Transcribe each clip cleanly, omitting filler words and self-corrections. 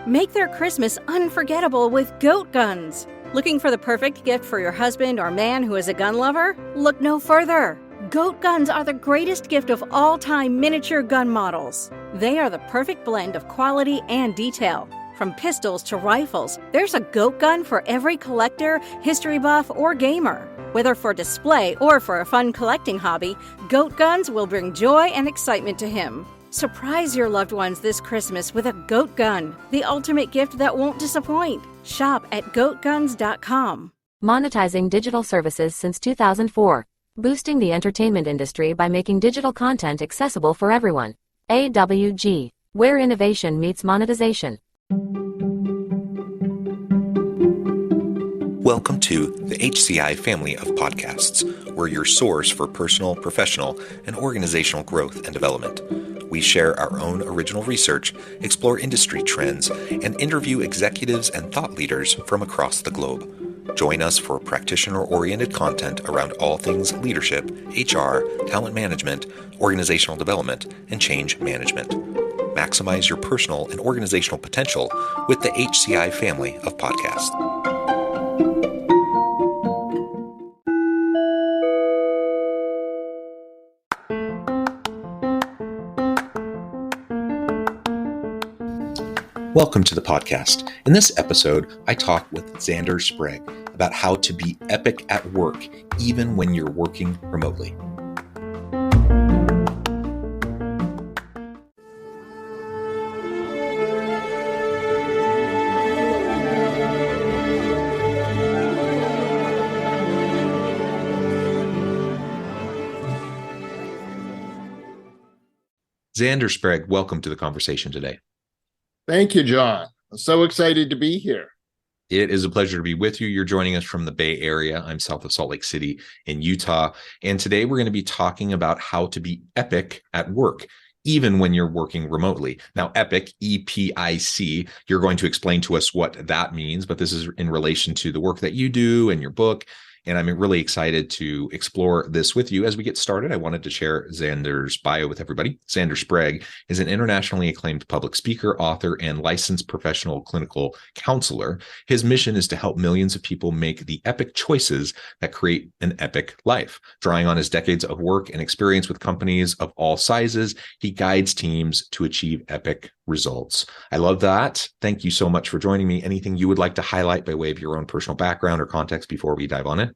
Make their Christmas unforgettable with goat guns. Looking for the perfect gift for your husband or man who is a gun lover? Look no further. Goat guns are the greatest gift of all time miniature gun models. They are the perfect blend of quality and detail. From pistols to rifles, there's a goat gun for every collector, history buff, or gamer. Whether for display or for a fun collecting hobby, goat guns will bring joy and excitement to him. Surprise your loved ones this Christmas with a goat gun, the ultimate gift that won't disappoint. Shop at goatguns.com. Monetizing digital services since 2004. Boosting the entertainment industry by making digital content accessible for everyone. AWG, where innovation meets monetization. Welcome to the HCI family of podcasts. We're your source for personal, professional, and organizational growth and development. We share our own original research, explore industry trends, and interview executives and thought leaders from across the globe. Join us for practitioner-oriented content around all things leadership, HR, talent management, organizational development, and change management. Maximize your personal and organizational potential with the HCI family of podcasts. Welcome to the podcast. In this episode, I talk with Zander Sprague about how to be epic at work, even when you're working remotely. Zander Sprague, welcome to the conversation today. Thank you, John. I'm so excited to be here. It is a pleasure to be with you. You're joining us from the Bay Area. I'm south of Salt Lake City in Utah. And today we're going to be talking about how to be epic at work, even when you're working remotely. Now, epic, E-P-I-C, you're going to explain to us what that means, but this is in relation to the work that you do and your book. And I'm really excited to explore this with you. As we get started, I wanted to share Zander's bio with everybody. Zander Sprague is an internationally acclaimed public speaker, author, and licensed professional clinical counselor. His mission is to help millions of people make the epic choices that create an epic life. Drawing on his decades of work and experience with companies of all sizes, he guides teams to achieve epic results. I love that. Thank you so much for joining me. Anything you would like to highlight by way of your own personal background or context before we dive on it?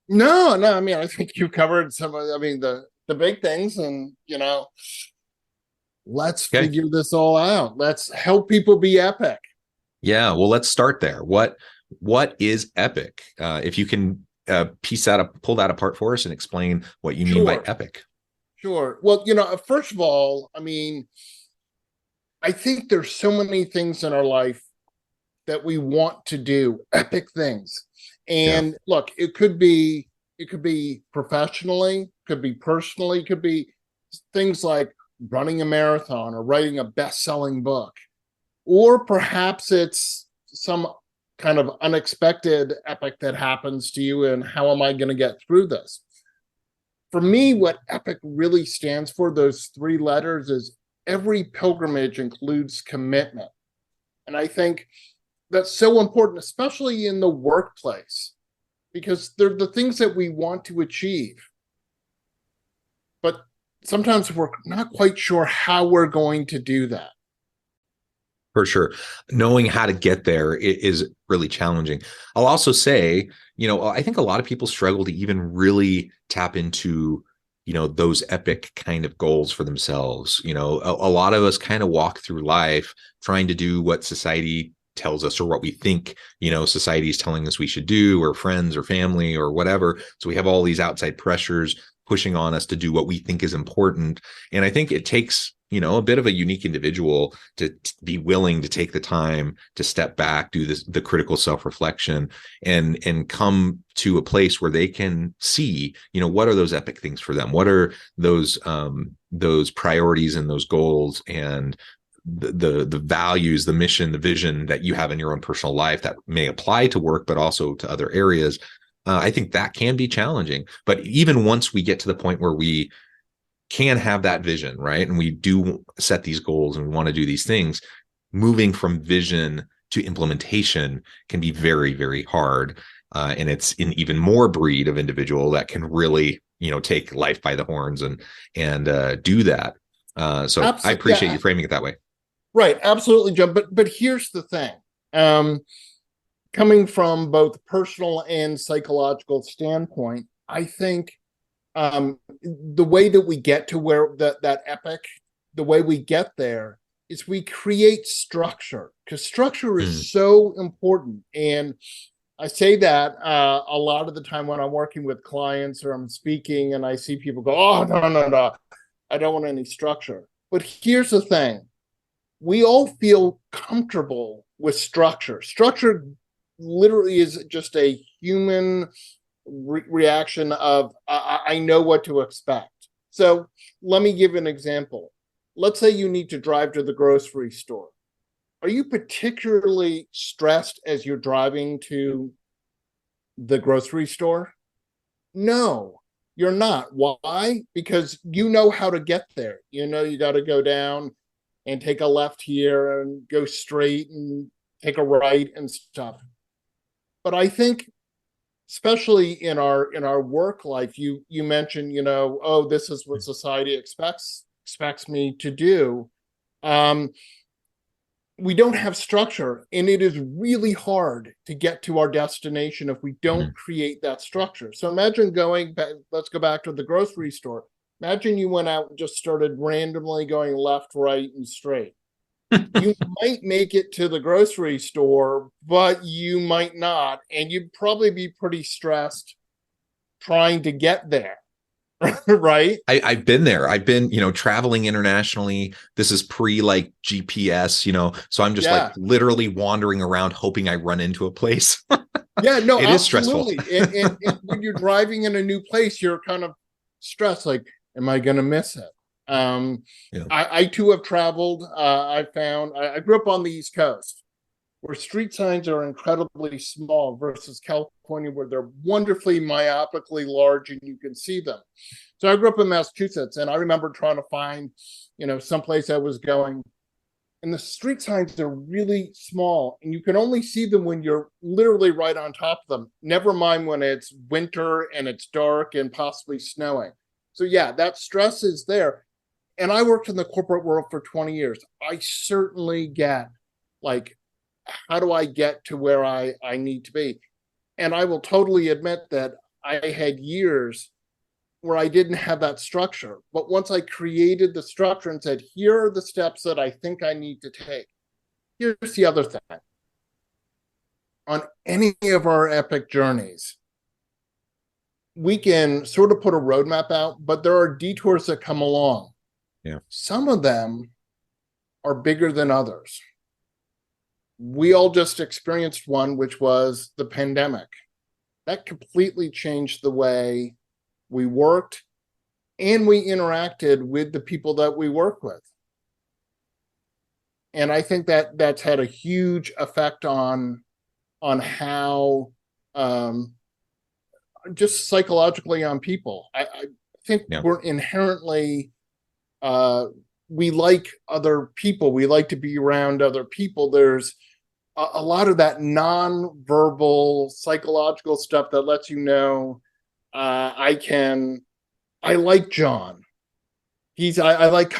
No. I mean, I think you covered some of, the big things, and, let's figure this all out. Let's help people be epic. Yeah. Well, let's start there. What is epic? If you can pull that apart for us and explain what you mean by epic. Sure. Well, first of all, I think there's so many things in our life that we want to do, epic things. And look, it could be professionally, could be personally, could be things like running a marathon or writing a best-selling book. Or perhaps it's some kind of unexpected epic that happens to you, and how am I going to get through this? For me, what epic really stands for, those three letters, is every pilgrimage includes commitment. And I think that's so important, especially in the workplace, because they're the things that we want to achieve. But sometimes we're not quite sure how we're going to do that. For sure. Knowing how to get there is really challenging. I'll also say, I think a lot of people struggle to even really tap into those epic kind of goals for themselves. A lot of us kind of walk through life trying to do what society tells us, or what we think, society is telling us we should do, or friends or family or whatever. So we have all these outside pressures pushing on us to do what we think is important. And I think it takes, a bit of a unique individual to be willing to take the time to step back, do the critical self-reflection, and come to a place where they can see, what are those epic things for them? What are those priorities and those goals and the values, the mission, the vision that you have in your own personal life that may apply to work, but also to other areas. I think that can be challenging. But even once we get to the point where we can have that vision, right, and we do set these goals and we want to do these things, moving from vision to implementation can be very, very hard. And it's an even more breed of individual that can really, take life by the horns and do that. So I appreciate you framing it that way. Right, absolutely, Joe. But here's the thing. Coming from both personal and psychological standpoint, I think the way that we get to where that epic, the way we get there is we create structure, because structure is so important. And I say that a lot of the time when I'm working with clients or I'm speaking and I see people go, oh, no, I don't want any structure. But here's the thing. We all feel comfortable with structure. Structure literally is just a human reaction of, I know what to expect. So let me give an example. Let's say you need to drive to the grocery store. Are you particularly stressed as you're driving to the grocery store? No, you're not. Why? Because you know how to get there. You know, you got to go down and take a left here and go straight and take a right and stuff. But I think, especially in our work life, you mentioned, oh, this is what society expects me to do. We don't have structure, and it is really hard to get to our destination if we don't create that structure. So imagine going back, let's go back to the grocery store. Imagine you went out and just started randomly going left, right, and straight. You might make it to the grocery store, but you might not. And you'd probably be pretty stressed trying to get there. Right? I've been there. I've been, traveling internationally. This is pre like GPS, so I'm just like literally wandering around hoping I run into a place. Yeah, no, it absolutely. is stressful. and when you're driving in a new place, you're kind of stressed. Like, am I going to miss it? I too have traveled. I grew up on the East Coast, where street signs are incredibly small versus California, where they're wonderfully myopically large and you can see them. So I grew up in Massachusetts, and I remember trying to find, someplace I was going, and the street signs are really small, and you can only see them when you're literally right on top of them. Never mind when it's winter and it's dark and possibly snowing. So yeah, that stress is there. And I worked in the corporate world for 20 years. I certainly get, like, how do I get to where I need to be? And I will totally admit that I had years where I didn't have that structure. But once I created the structure and said, here are the steps that I think I need to take. Here's the other thing. On any of our epic journeys, we can sort of put a roadmap out, but there are detours that come along. Yeah. Some of them are bigger than others. We all just experienced one, which was the pandemic. That completely changed the way we worked and we interacted with the people that we work with. And I think that that's had a huge effect on how just psychologically on people. I think we're inherently we like other people. We like to be around other people. There's a lot of that non-verbal psychological stuff that lets you know, I like John. I like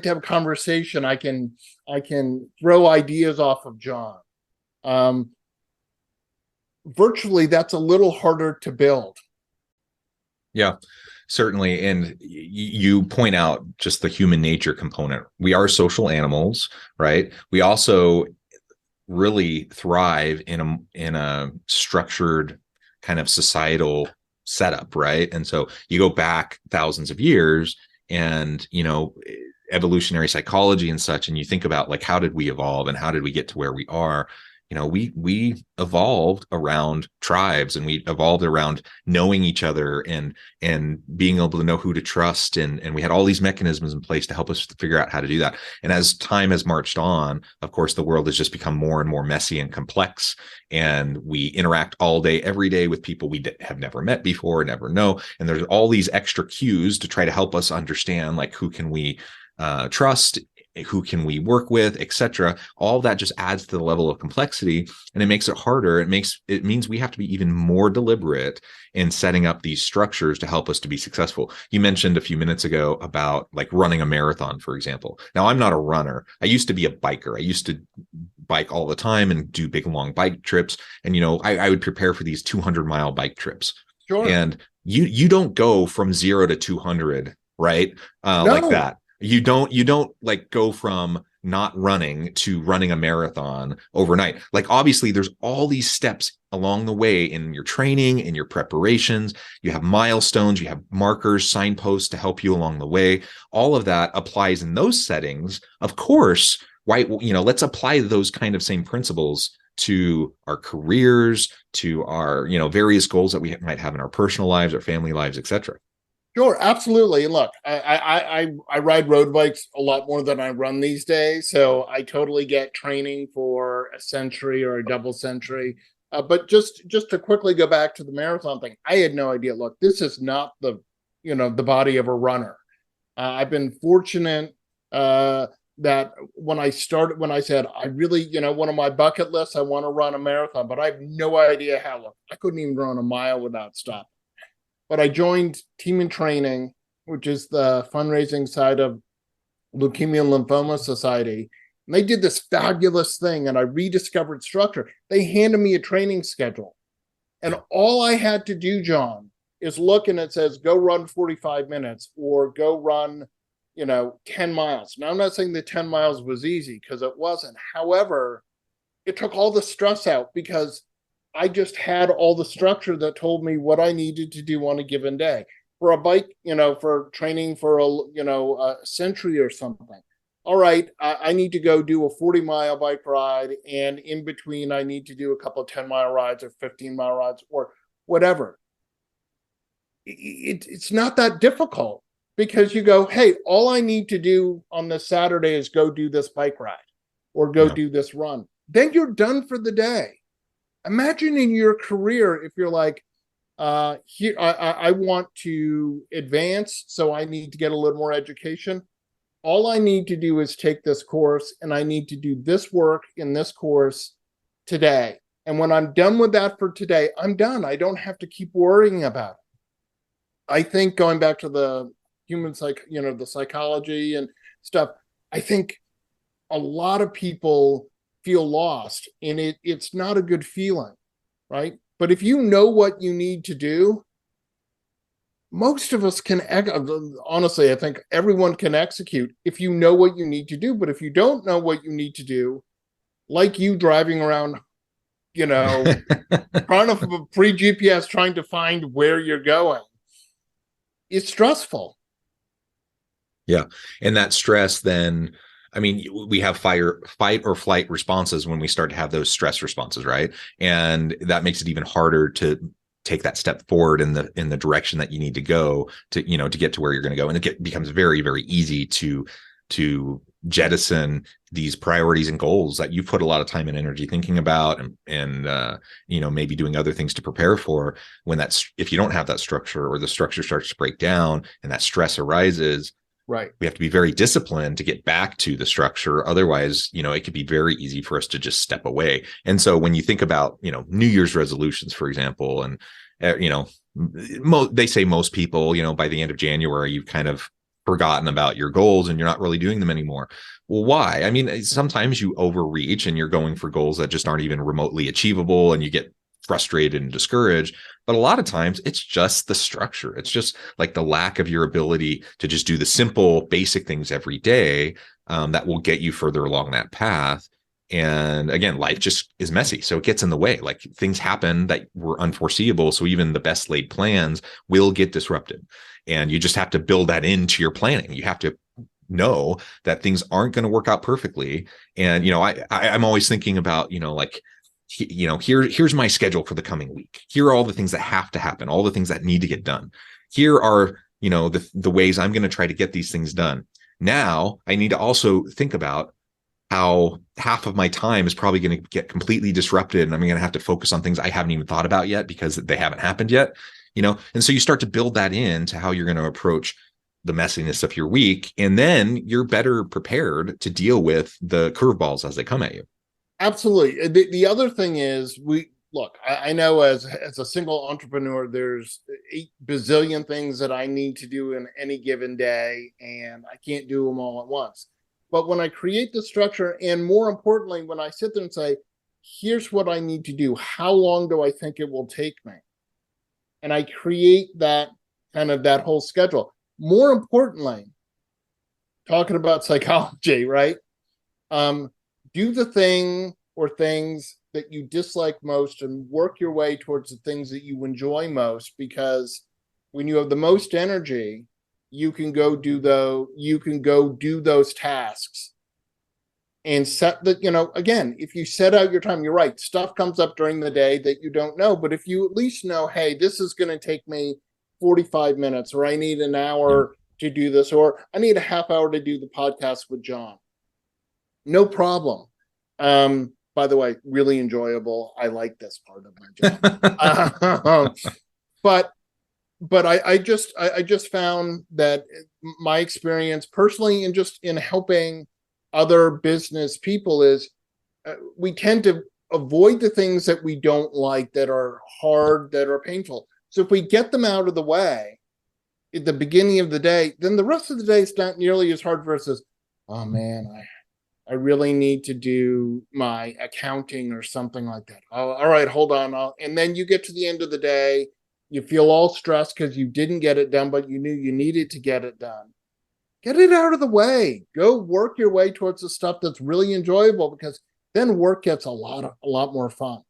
to have a conversation. I can throw ideas off of John. Virtually, that's a little harder to build. Yeah, certainly. And you point out just the human nature component. We are social animals, right? We also really thrive in a structured kind of societal setup, right? And so you go back thousands of years and, evolutionary psychology and such, and you think about, like, how did we evolve and how did we get to where we are? We evolved around tribes, and we evolved around knowing each other and being able to know who to trust. And we had all these mechanisms in place to help us figure out how to do that. And as time has marched on, of course, the world has just become more and more messy and complex. And we interact all day, every day with people we have never met before, never know. And there's all these extra cues to try to help us understand, like, who can we trust who can we work with, etc. All that just adds to the level of complexity, and it makes it harder. It means we have to be even more deliberate in setting up these structures to help us to be successful. You mentioned a few minutes ago about like running a marathon, for example. Now, I'm not a runner. I used to be a biker. I used to bike all the time and do big long bike trips. And I would prepare for these 200-mile bike trips. Sure. And you don't go from 0 to 200, right? No. Like that. You don't like go from not running to running a marathon overnight. Like, obviously there's all these steps along the way in your training, in your preparations. You have milestones, you have markers, signposts to help you along the way. All of that applies in those settings. Of course, right? Let's apply those kind of same principles to our careers, to our, various goals that we might have in our personal lives, our family lives, etc. Sure, absolutely. Look, I ride road bikes a lot more than I run these days, so I totally get training for a century or a double century. But just to quickly go back to the marathon thing, I had no idea. Look, this is not the body of a runner. I've been fortunate that when I said I really, one of my bucket lists, I want to run a marathon, but I have no idea how. Look, I couldn't even run a mile without stopping. But I joined Team in Training, which is the fundraising side of Leukemia and Lymphoma Society. And they did this fabulous thing, and I rediscovered structure. They handed me a training schedule. And all I had to do, John, is look, and it says, go run 45 minutes or go run, 10 miles. Now, I'm not saying the 10 miles was easy, because it wasn't. However, it took all the stress out, because I just had all the structure that told me what I needed to do on a given day. For a bike, for training for a century or something. All right, I need to go do a 40-mile bike ride, and in between I need to do a couple of 10-mile rides or 15-mile rides or whatever. It's not that difficult, because you go, hey, all I need to do on this Saturday is go do this bike ride or go do this run. Then you're done for the day. Imagine in your career, if you're like, here, I want to advance, so I need to get a little more education. All I need to do is take this course, and I need to do this work in this course today. And when I'm done with that for today, I'm done. I don't have to keep worrying about it. I think going back to the human the psychology and stuff, I think a lot of people feel lost, and it's not a good feeling, right? But if you know what you need to do, most of us can, honestly, I think everyone can execute if you know what you need to do. But if you don't know what you need to do, like you driving around, trying to pre-GPS, trying to find where you're going, it's stressful. Yeah. And that stress then, we have fight or flight responses when we start to have those stress responses, right? And that makes it even harder to take that step forward in the direction that you need to go to get to where you're going to go. And it becomes very, very easy to jettison these priorities and goals that you put a lot of time and energy thinking about and maybe doing other things to prepare for. If you don't have that structure, or the structure starts to break down and that stress arises, right, we have to be very disciplined to get back to the structure. Otherwise, it could be very easy for us to just step away. And so when you think about, New Year's resolutions, for example, and, they say most people, by the end of January, you've kind of forgotten about your goals and you're not really doing them anymore. Well, why? Sometimes you overreach and you're going for goals that just aren't even remotely achievable, and you get frustrated and discouraged. But a lot of times it's just the structure. It's just like the lack of your ability to just do the simple, basic things every day that will get you further along that path. And again, life just is messy. So it gets in the way. Like, things happen that were unforeseeable. So even the best laid plans will get disrupted. And you just have to build that into your planning. You have to know that things aren't going to work out perfectly. And, I'm always thinking about, here's my schedule for the coming week. Here are all the things that have to happen, all the things that need to get done. Here are, the ways I'm going to try to get these things done. Now I need to also think about how half of my time is probably going to get completely disrupted, and I'm going to have to focus on things I haven't even thought about yet because they haven't happened yet, And so you start to build that into how you're going to approach the messiness of your week, and then you're better prepared to deal with the curveballs as they come at you. Absolutely. The other thing is, I know as a single entrepreneur, there's 8 bazillion things that I need to do in any given day, and I can't do them all at once. But when I create the structure, and more importantly, when I sit there and say, here's what I need to do, how long do I think it will take me? And I create that whole schedule. More importantly, talking about psychology, right? Do the thing or things that you dislike most and work your way towards the things that you enjoy most, because when you have the most energy, you can go do those tasks and set the, again, if you set out your time, you're right, stuff comes up during the day that you don't know, but if you at least know, hey, this is going to take me 45 minutes, or I need an hour to do this, or I need a half hour to do the podcast with John, no problem. By the way, really enjoyable. I like this part of my job. But I just found that my experience personally, and just in helping other business people, is we tend to avoid the things that we don't like, that are hard, that are painful. So if we get them out of the way at the beginning of the day, then the rest of the day is not nearly as hard for us as, oh man, I really need to do my accounting or something like that. Oh, all right, hold on. And then you get to the end of the day, you feel all stressed because you didn't get it done, but you knew you needed to get it done. Get it out of the way. Go work your way towards the stuff that's really enjoyable, because then work gets a lot more fun.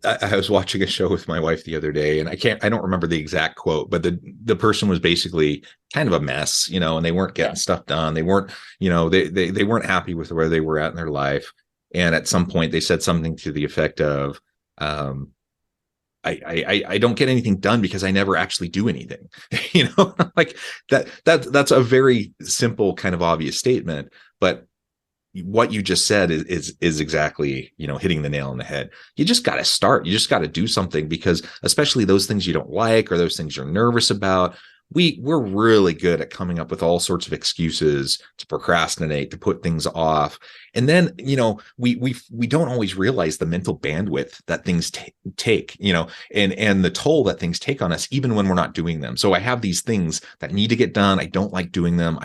I was watching a show with my wife the other day, and I don't remember the exact quote, but the person was basically kind of a mess, and they weren't getting stuff done. They weren't, they weren't happy with where they were at in their life. And at some point they said something to the effect of, I don't get anything done because I never actually do anything, like that's a very simple, kind of obvious statement, but what you just said is exactly, hitting the nail on the head. You just got to start. You just got to do something, because especially those things you don't like, or those things you're nervous about, we're really good at coming up with all sorts of excuses to procrastinate, to put things off. And then, we don't always realize the mental bandwidth that things take, and the toll that things take on us, even when we're not doing them. So I have these things that need to get done. I don't like doing them.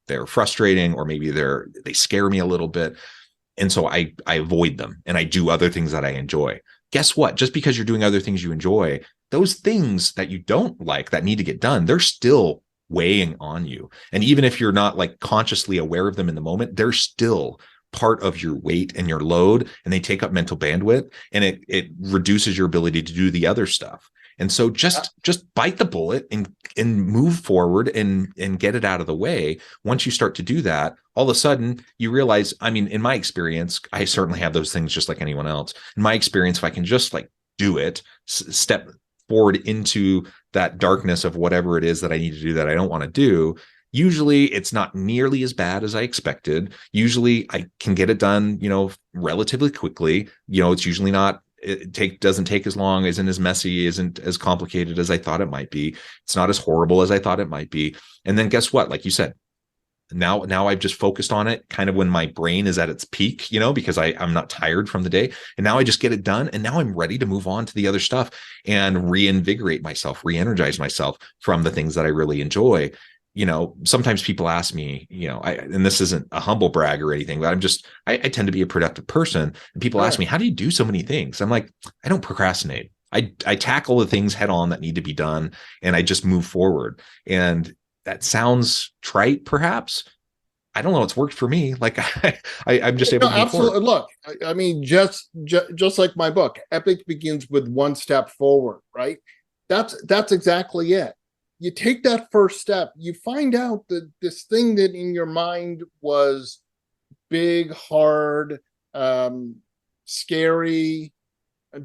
They're frustrating, or maybe they scare me a little bit. And so I avoid them, and I do other things that I enjoy. Guess what? Just because you're doing other things you enjoy, those things that you don't like that need to get done, they're still weighing on you. And even if you're not like consciously aware of them in the moment, they're still part of your weight and your load, and they take up mental bandwidth, and it reduces your ability to do the other stuff. And so just bite the bullet and move forward and get it out of the way. Once you start to do that, all of a sudden you realize, I mean, in my experience, I certainly have those things just like anyone else. In my experience, if I can just like do it, step forward into that darkness of whatever it is that I need to do that I don't want to do, usually it's not nearly as bad as I expected. Usually I can get it done, relatively quickly. It's usually not, doesn't take as long, isn't as messy, isn't as complicated as I thought it might be. It's not as horrible as I thought it might be. And then guess what? Like you said, now I've just focused on it kind of when my brain is at its peak, because I'm not tired from the day. And now I just get it done. And now I'm ready to move on to the other stuff and reinvigorate myself, re-energize myself from the things that I really enjoy. Sometimes people ask me, and this isn't a humble brag or anything, but I tend to be a productive person. And people ask me, how do you do so many things? I'm like, I don't procrastinate. I tackle the things head on that need to be done, and I just move forward. And that sounds trite, perhaps. I don't know. It's worked for me. Like I'm just able to move absolutely forward. Look, I mean, just like my book, Epic begins with one step forward, right? That's exactly it. You take that first step, you find out that this thing that in your mind was big, hard, scary,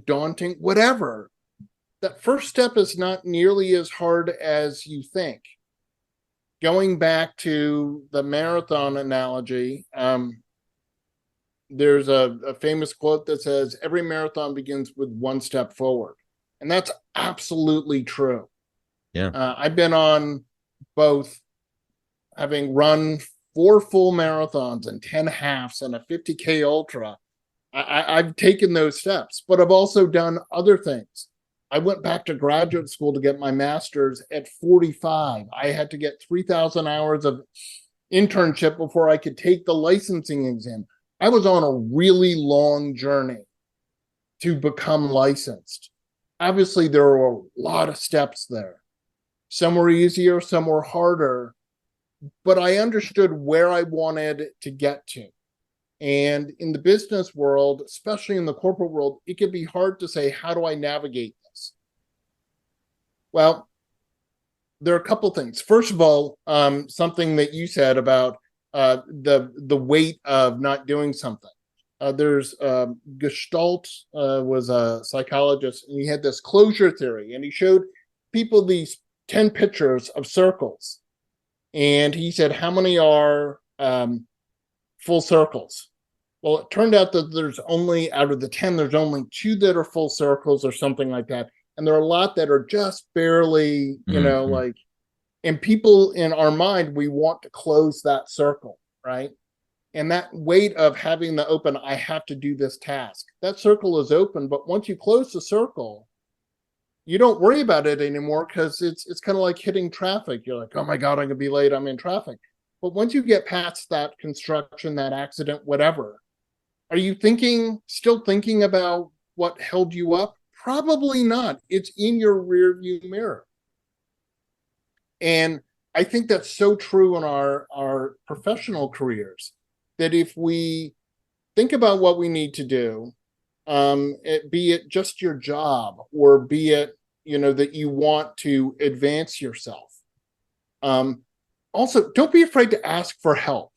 daunting, whatever, that first step is not nearly as hard as you think. Going back to the marathon analogy, there's a famous quote that says, every marathon begins with one step forward. And that's absolutely true. Yeah. I've been on both having run 4 full marathons and 10 halves and a 50K ultra, I've taken those steps, but I've also done other things. I went back to graduate school to get my master's at 45. I had to get 3,000 hours of internship before I could take the licensing exam. I was on a really long journey to become licensed. Obviously, there were a lot of steps there. Some were easier, some were harder, but I understood where I wanted to get to. And in the business world, especially in the corporate world, it can be hard to say, how do I navigate this? Well, there are a couple things. First of all, something that you said about the weight of not doing something. There's Gestalt was a psychologist, and he had this closure theory, and he showed people these 10 pictures of circles. And he said, how many are full circles? Well, it turned out that there's only, out of the 10, there's only 2 that are full circles or something like that. And there are a lot that are just barely, like, and people in our mind, we want to close that circle, right? And that weight of having the open, I have to do this task. That circle is open, but once you close the circle, you don't worry about it anymore because it's kind of like hitting traffic. You're like, oh my God, I'm gonna be late, I'm in traffic. But once you get past that construction, that accident, whatever, are you still thinking about what held you up? Probably not. It's in your rearview mirror. And I think that's so true in our professional careers, that if we think about what we need to do, be it just your job, or be it, that you want to advance yourself. Also, don't be afraid to ask for help.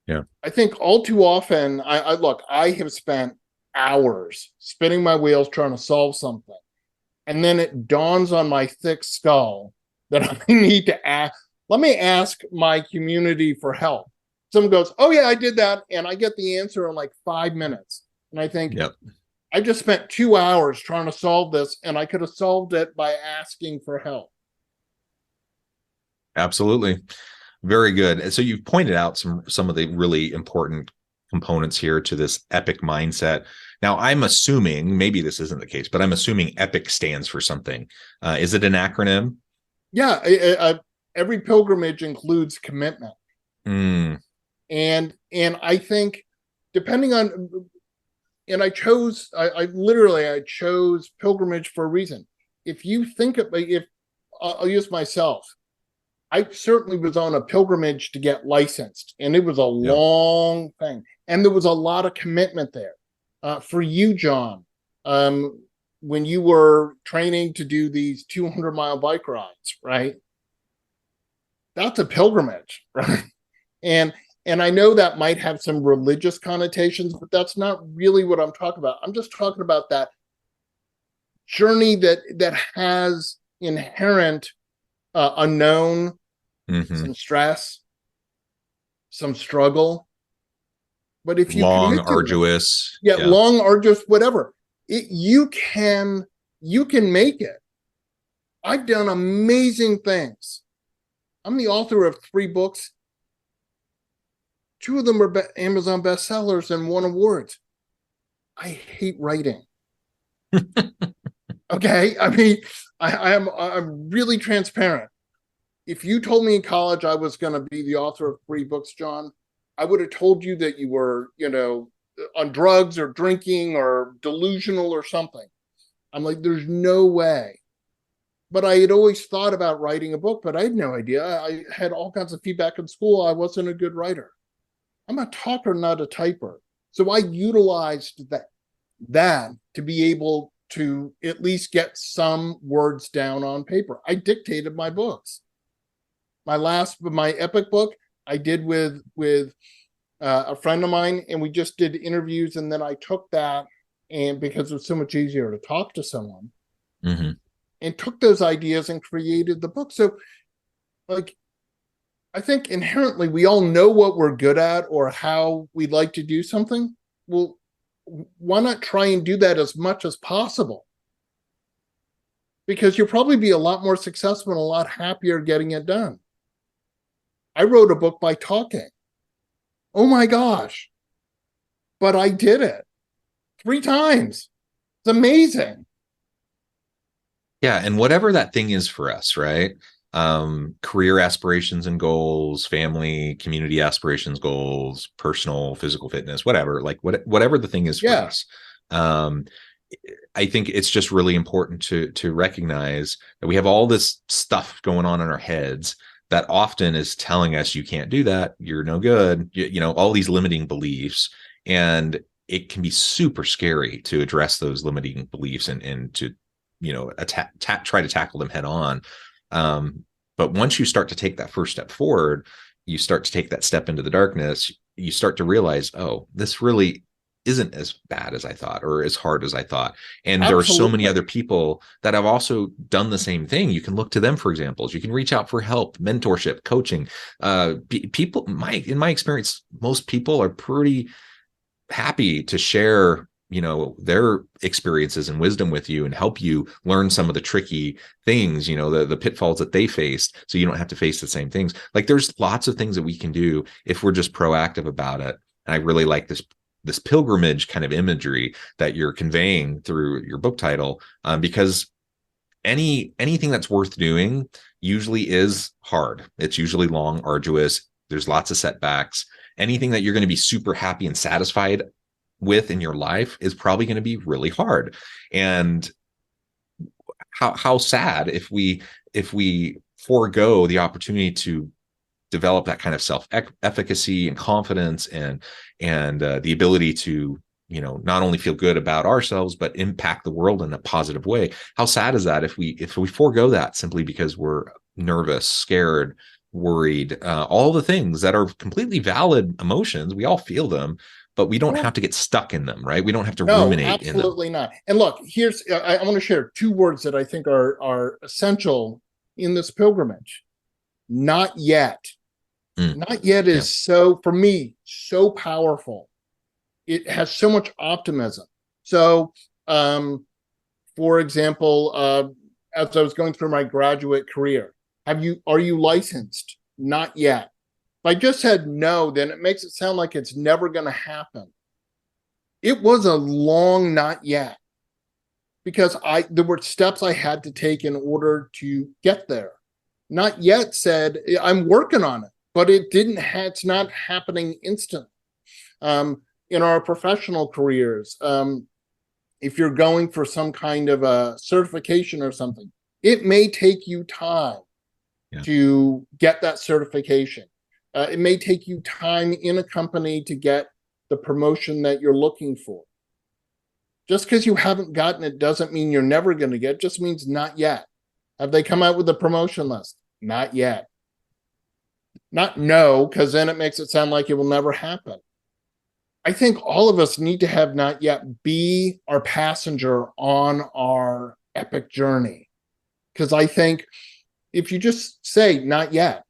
Yeah. I think all too often, I have spent hours spinning my wheels trying to solve something. And then it dawns on my thick skull that I need to let me ask my community for help. Someone goes, oh yeah, I did that. And I get the answer in like 5 minutes. And I think, yep, I just spent 2 hours trying to solve this, and I could have solved it by asking for help. Absolutely. Very good. And so you've pointed out some of the really important components here to this EPIC mindset. Now, I'm assuming, maybe this isn't the case, but I'm assuming EPIC stands for something. Is it an acronym? Yeah. Every pilgrimage includes commitment. Mm. And I think, depending on, and I chose pilgrimage for a reason. If you think of, if I'll use myself, I certainly was on a pilgrimage to get licensed, and it was a long thing, and there was a lot of commitment there. For you, John, when you were training to do these 200-mile bike rides, right? That's a pilgrimage, right? And I know that might have some religious connotations, but that's not really what I'm talking about. I'm just talking about that journey that has inherent unknown, some stress, some struggle. But if you long, commit to arduous, long, arduous, whatever, you can make it. I've done amazing things. I'm the author of 3 books. 2 of them are Amazon bestsellers and won awards. I hate writing. Okay, I mean, I'm really transparent. If you told me in college I was going to be the author of 3 books, John, I would have told you that you were, on drugs or drinking or delusional or something. I'm like, there's no way. But I had always thought about writing a book, but I had no idea. I had all kinds of feedback in school. I wasn't a good writer. I'm a talker, not a typer. So I utilized that to be able to at least get some words down on paper. I dictated my books. My epic book, I did with a friend of mine, and we just did interviews, and then I took that, and because it was so much easier to talk to someone, and took those ideas and created the book. So, like, I think inherently we all know what we're good at or how we'd like to do something. Well, why not try and do that as much as possible? Because you'll probably be a lot more successful and a lot happier getting it done. I wrote a book by talking. Oh my gosh. But I did it 3 times. It's amazing. Yeah, and whatever that thing is for us, right? Career aspirations and goals, family, community aspirations, goals, personal, physical fitness, whatever, like whatever the thing is for Yeah. us. Um, I think it's just really important to recognize that we have all this stuff going on in our heads that often is telling us you can't do that, you're no good, all these limiting beliefs. And it can be super scary to address those limiting beliefs and to try to tackle them head on. But once you start to take that first step forward, you start to take that step into the darkness, you start to realize, oh, this really isn't as bad as I thought or as hard as I thought. And there are so many other people that have also done the same thing. You can look to them for examples. You can reach out for help, mentorship, coaching. People, in my experience, most people are pretty happy to share their experiences and wisdom with you and help you learn some of the tricky things, the pitfalls that they faced, so you don't have to face the same things. Like, there's lots of things that we can do if we're just proactive about it. And I really like this pilgrimage kind of imagery that you're conveying through your book title, because anything that's worth doing usually is hard. It's usually long, arduous. There's lots of setbacks. Anything that you're going to be super happy and satisfied with in your life is probably going to be really hard. And how sad if we forego the opportunity to develop that kind of self-efficacy and confidence and the ability to not only feel good about ourselves but impact the world in a positive way. How sad is that if we forego that simply because we're nervous, scared, worried, all the things that are completely valid emotions. We all feel them, but we don't have to get stuck in them, right? We don't have to ruminate in them. Absolutely not. And look, here's I want to share 2 words that I think are essential in this pilgrimage. Not yet. Not yet is so, for me, so powerful. It has so much optimism. So, for example, as I was going through my graduate career, are you licensed? Not yet. If I just said no, then it makes it sound like it's never going to happen. It was a long not yet, because there were steps I had to take in order to get there. Not yet said I'm working on it, but it's not happening instantly. In our professional careers, if you're going for some kind of a certification or something, it may take you time to get that certification. It may take you time in a company to get the promotion that you're looking for. Just because you haven't gotten it doesn't mean you're never going to get it. Just means not yet. Have they come out with a promotion list? Not yet. Not no, because then it makes it sound like it will never happen. I think all of us need to have not yet be our passenger on our epic journey. Because I think if you just say not yet,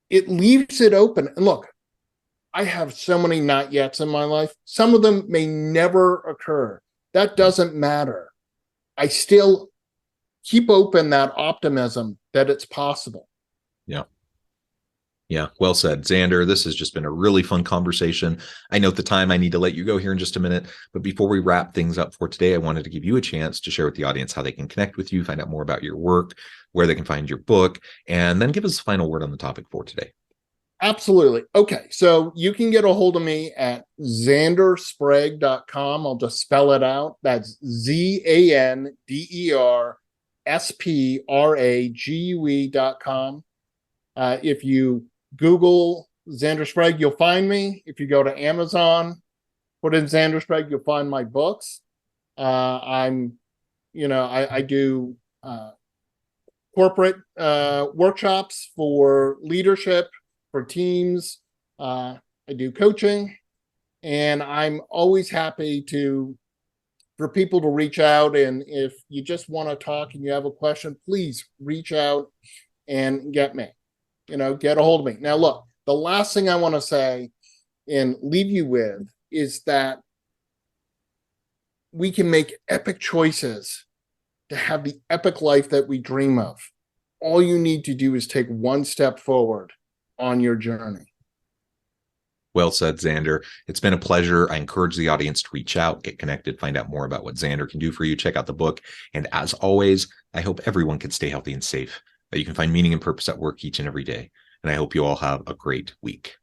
it leaves it open. And look, I have so many not yets in my life. Some of them may never occur. That doesn't matter. I still keep open that optimism that it's possible. Yeah. Yeah, well said, Zander. This has just been a really fun conversation. I note the time. I need to let you go here in just a minute. But before we wrap things up for today, I wanted to give you a chance to share with the audience how they can connect with you, find out more about your work, where they can find your book, and then give us a final word on the topic for today. Absolutely. Okay, so you can get a hold of me at zandersprague.com. I'll just spell it out. That's ZANDERSPRAGUE.com. If you Google Zander Sprague, you'll find me. If you go to Amazon, put in Zander Sprague, you'll find my books. I do corporate workshops for leadership, for teams. I do coaching, and I'm always happy for people to reach out. And if you just want to talk and you have a question, please reach out and get me. Get a hold of me. Now, look, the last thing I want to say and leave you with is that we can make epic choices to have the epic life that we dream of. all you need to do is take one step forward on your journey. Well said, Zander. It's been a pleasure. I encourage the audience to reach out, get connected, find out more about what Zander can do for you. Check out the book. And as always, I hope everyone can stay healthy and safe, that you can find meaning and purpose at work each and every day. And I hope you all have a great week.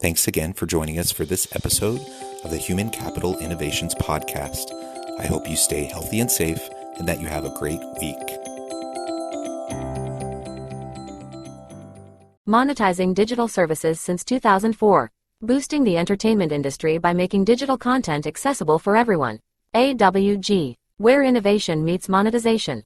Thanks again for joining us for this episode of the Human Capital Innovations Podcast. I hope you stay healthy and safe and that you have a great week. Monetizing digital services since 2004. Boosting the entertainment industry by making digital content accessible for everyone. AWG, where innovation meets monetization.